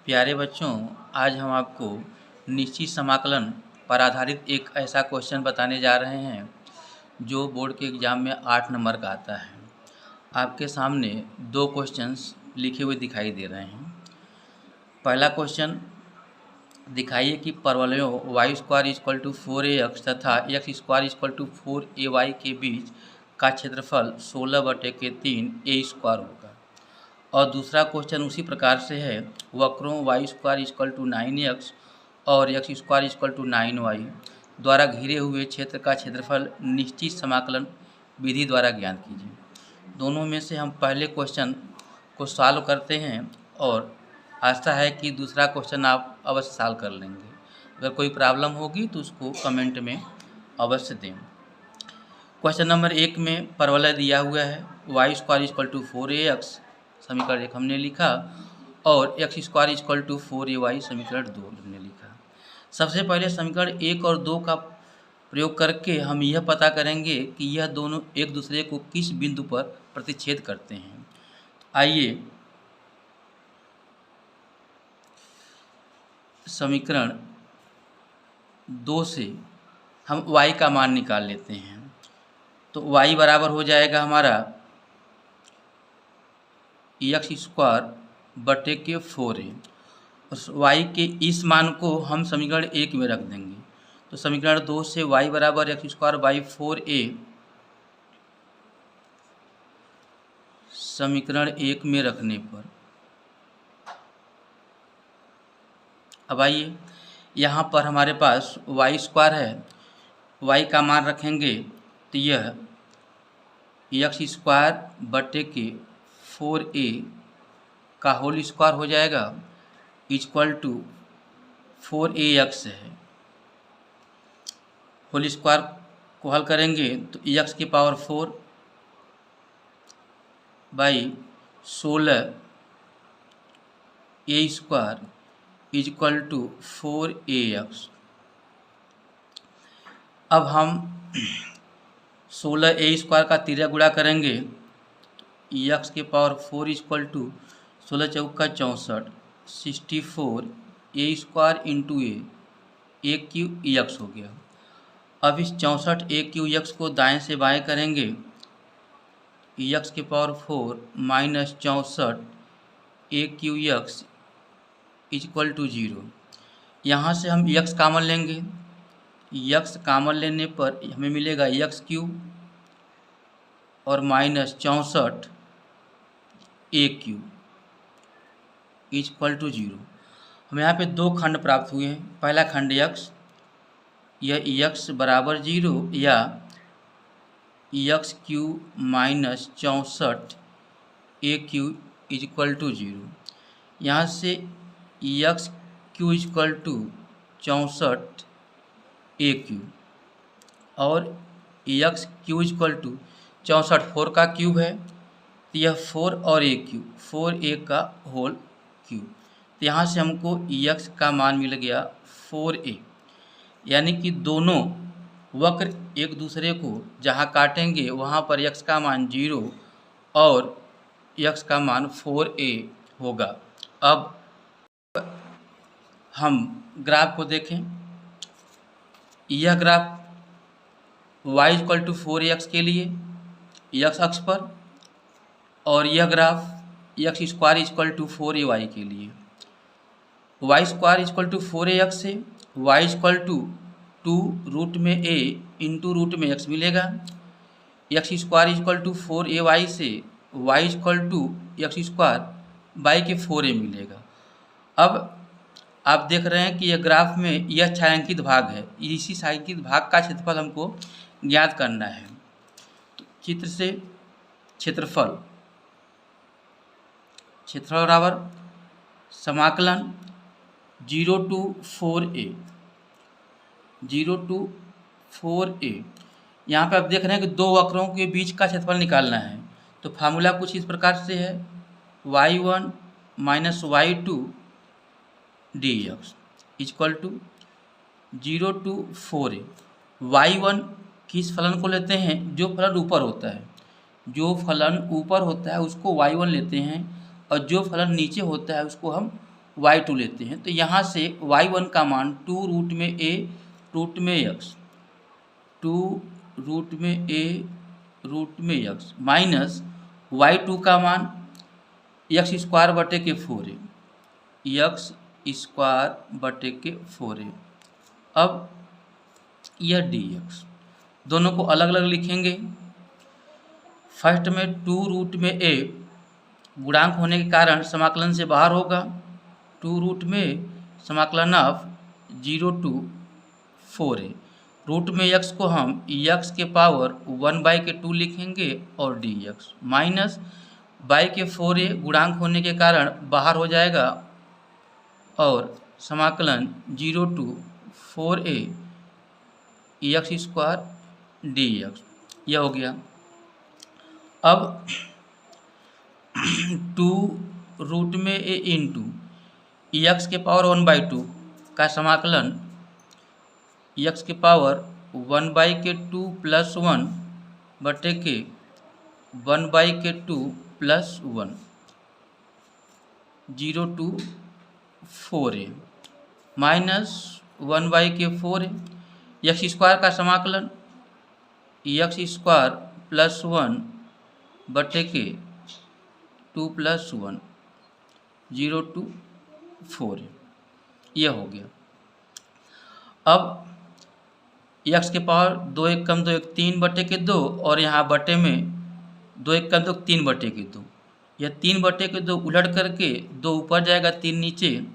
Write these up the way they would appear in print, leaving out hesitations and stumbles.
प्यारे बच्चों, आज हम आपको निश्चित समाकलन पर आधारित एक ऐसा क्वेश्चन बताने जा रहे हैं जो बोर्ड के एग्ज़ाम में 8 नंबर का आता है। आपके सामने दो क्वेश्चंस लिखे हुए दिखाई दे रहे हैं। पहला क्वेश्चन दिखाइए कि परवलयों y² = 4ax तथा x² = 4ay के बीच का क्षेत्रफल 16/3 a² होगा। और दूसरा क्वेश्चन उसी प्रकार से है, वक्रों y² = 9x और x² = 9y द्वारा घिरे हुए क्षेत्र का क्षेत्रफल निश्चित समाकलन विधि द्वारा ज्ञात कीजिए। दोनों में से हम पहले क्वेश्चन को सॉल्व करते हैं और आशा है कि दूसरा क्वेश्चन आप अवश्य सॉल्व कर लेंगे। अगर कोई प्रॉब्लम होगी तो उसको कमेंट में अवश्य दें। क्वेश्चन नंबर 1 में परवलय दिया हुआ है y² = 4ax, समीकरण 1 हमने लिखा, और x² = 4ay, समीकरण 2 हमने लिखा। सबसे पहले समीकरण 1 और 2 का प्रयोग करके हम यह पता करेंगे कि यह दोनों एक दूसरे को किस बिंदु पर प्रतिच्छेद करते हैं। आइए समीकरण 2 से हम y का मान निकाल लेते हैं। तो y बराबर हो जाएगा हमारा x² / 4a। उस y के इस मान को हम समीकरण 1 में रख देंगे। तो समीकरण 2 से y बराबर x² / 4a समीकरण 1 में रखने पर, अब आइए यहाँ पर हमारे पास y² है, y का मान रखेंगे तो यह x² / 4a का होल स्क्वायर हो जाएगा, इक्वल टू 4ax है। होल स्क्वायर को हल करेंगे तो x⁴ by 16 a² equal to 4ax। अब हम 16a² का तिर्यक गुणा करेंगे, x⁴ इक्वल टू 16 चौका 64, 64 a² into a q x हो गया। अब इस 64 a क्यू x को दाएं से बाएं करेंगे, x⁴ minus 64 a q x equal to 0। यहाँ से हम x कामन लेंगे, x कामन लेने पर हमें मिलेगा x³ और माइनस 64 a³ इक्वल टू 0। हमें यहाँ पे दो खंड प्राप्त हुए हैं। पहला खंड x, यह x बराबर 0 या x³ minus 64 a³ equal to 0। यहाँ से x³ इक्वल टू 64 a³ और x³ इक्वल टू 64 4 का क्यूब है, तो यह 4 और a³ 4a का होल क्यूब। तो यहाँ से हमको x का मान मिल गया 4a, यानी कि दोनों वक्र एक दूसरे को जहाँ काटेंगे वहाँ पर x का मान 0 और x का मान 4a होगा। अब हम ग्राफ को देखें। यह ग्राफ y = 4ax के लिए x अक्ष पर, और यह ग्राफ x² = 4ay के लिए। y² = 4ax से y = 2 रूट में a इंटू रूट में x मिलेगा। x² = 4ay से y = x² बाई के 4a मिलेगा। अब आप देख रहे हैं कि यह ग्राफ में यह छायांकित भाग है, इसी छायांकित भाग का क्षेत्रफल हमको ज्ञात करना है। तो चित्र से क्षेत्रफल बराबर समाकलन 0 to 4a, 0 to 4a। यहाँ पे आप देख रहे हैं कि दो वक्रों के बीच का क्षेत्रफल निकालना है। तो फार्मूला कुछ इस प्रकार से है, y1 minus y2 dx equal to 0 to 4a। y1 किस फलन को लेते हैं? जो फलन ऊपर होता है, जो फलन ऊपर होता है उसको y1 लेते हैं, और जो फलन नीचे होता है उसको हम y2 लेते हैं तो यहाँ से y1 का मान 2 रूट में a रूट में x, 2 रूट में a रूट में x माइनस y2 का मान x स्क्वायर बटे के 4a, x स्क्वायर बटे के 4a। अब यह dx दोनों को अलग अलग लिखेंगे। फर्स्ट में 2 रूट में a गुणांक होने के कारण समाकलन से बाहर होगा, 2 रूट में समाकलन ऑफ 0 to 4a। रूट में x को हम x के पावर 1/2 लिखेंगे और dx माइनस बाई के 4a गुणांक होने के कारण बाहर हो जाएगा और समाकलन 0 to 4a x square dx यह हो गया। अब 2 रूट में a इंटू x के पावर 1/2 का समाकलन x के पावर 1/2 प्लस 1 बटे के 1/2 plus 1 0 to 4a minus 1/4a x square का समाकलन x स्क्वायर प्लस 1 बटे के 2 प्लस 1 0 to 4 यह हो गया। अब x के पावर 2 1 कम 2 1 3 बटे के 2 और यहाँ बटे में 2 1 कम 2 3 बटे के 2, यह 3 बटे के 2 उलट करके 2 ऊपर जाएगा 3 नीचे,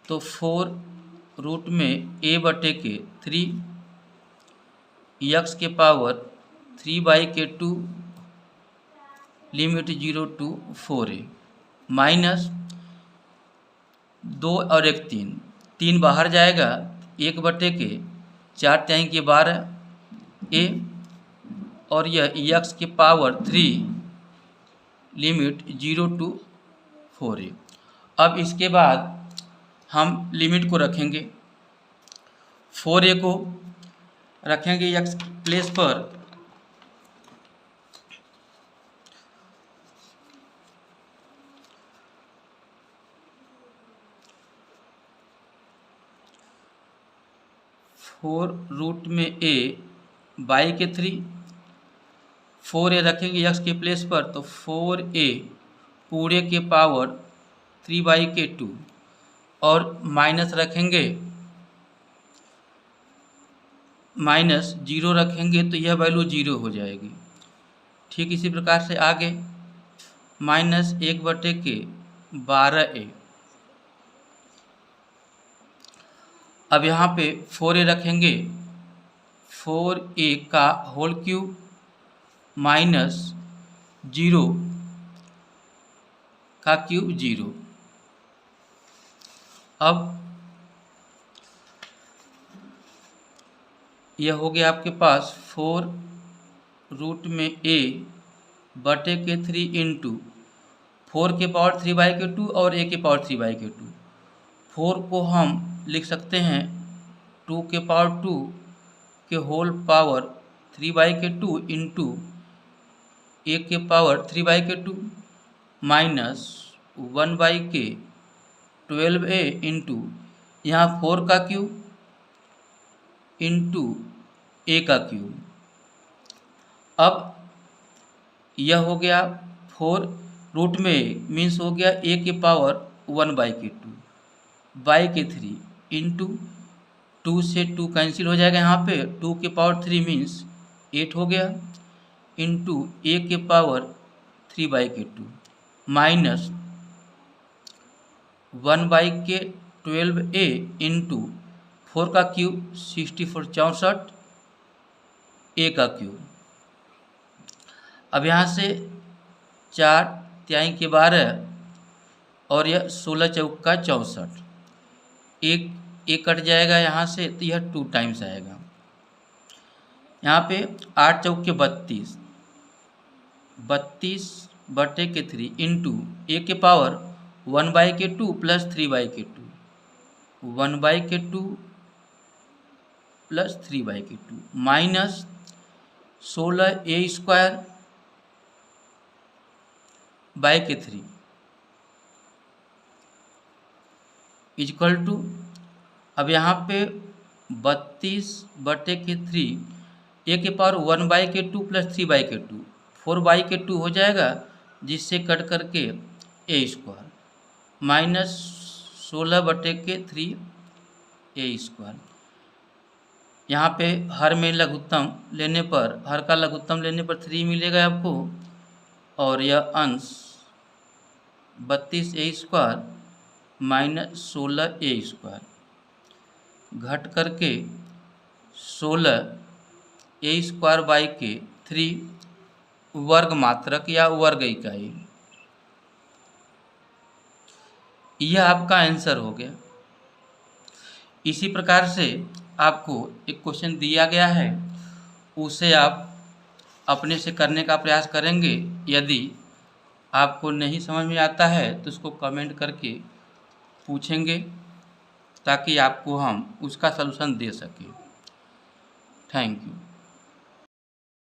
तो 4 रूट में a बटे के 3 x के power 3/2 limit 0 to 4a minus 2 और 1 3 बाहर जाएगा, 1 बटे के 4 त्याई के 12a और यह x के पावर 3 लिमिट 0 to 4a। अब इसके बाद हम लिमिट को रखेंगे, 4a को रखेंगे x प्लेस पर, फोर रूट में a बाई के 3, 4a रखेंगे x के प्लेस पर तो 4a पूरे के पावर 3/2 और माइनस रखेंगे, माइनस 0 रखेंगे तो यह वैल्यू 0 हो जाएगी। ठीक इसी प्रकार से आगे माइनस 1 बटे के 12a। अब यहाँ पे 4a रखेंगे, 4a का होल क्यूब माइनस 0 का क्यूब 0। अब यह हो गया आपके पास 4 रूट में a बटे के 3 इंटू 4 के पावर 3/2 और a के पावर 3/2। 4 को हम लिख सकते हैं 2 के पावर 2 के होल पावर 3/2 इंटू a के पावर 3/2 माइनस 1/12a इंटू यहाँ 4 का क्यूब इंटू a का क्यूब। अब यह हो गया 4 रूट में मीन्स हो गया a के पावर 1/2 बाई के 3 इंटू 2 से 2 कैंसिल हो जाएगा, यहाँ पे 2 के पावर 3 मीन्स 8 हो गया इंटू a के पावर 3/2 माइनस 1/12a इंटू 4 का क्यूब 64 64 a का क्यूब। अब यहाँ से 4 त्याई के 12 और यह 16 चौका 64, एक कट जाएगा यहाँ से तो यह 2 टाइम्स आएगा। यहाँ पे 8 चौके 32, 32 बटे के 3 इंटू a के power 1/2 plus 3/2, 1/2 plus 3/2 minus 16a square by के 3 इक्वल टू, अब यहाँ पे 32/3 ए के पावर 1/2 प्लस 3/2 4/2 हो जाएगा, जिससे कट करके ए स्क्वायर माइनस 16/3 ए स्क्वायर। यहाँ पे हर में लघुत्तम लेने पर, हर का लघुत्तम लेने पर 3 मिलेगा आपको, और यह अंश 32 ए स्क्वायर माइनस 16 ए स्क्वायर घट करके 16 ए स्क्वायर बाई के 3 वर्ग मात्रक या वर्ग इकाई। यह आपका आंसर हो गया। इसी प्रकार से आपको एक क्वेश्चन दिया गया है, उसे आप अपने से करने का प्रयास करेंगे। यदि आपको नहीं समझ में आता है तो उसको कमेंट करके पूछेंगे, ताकि आपको हम उसका सलूशन दे सकें। Thank you.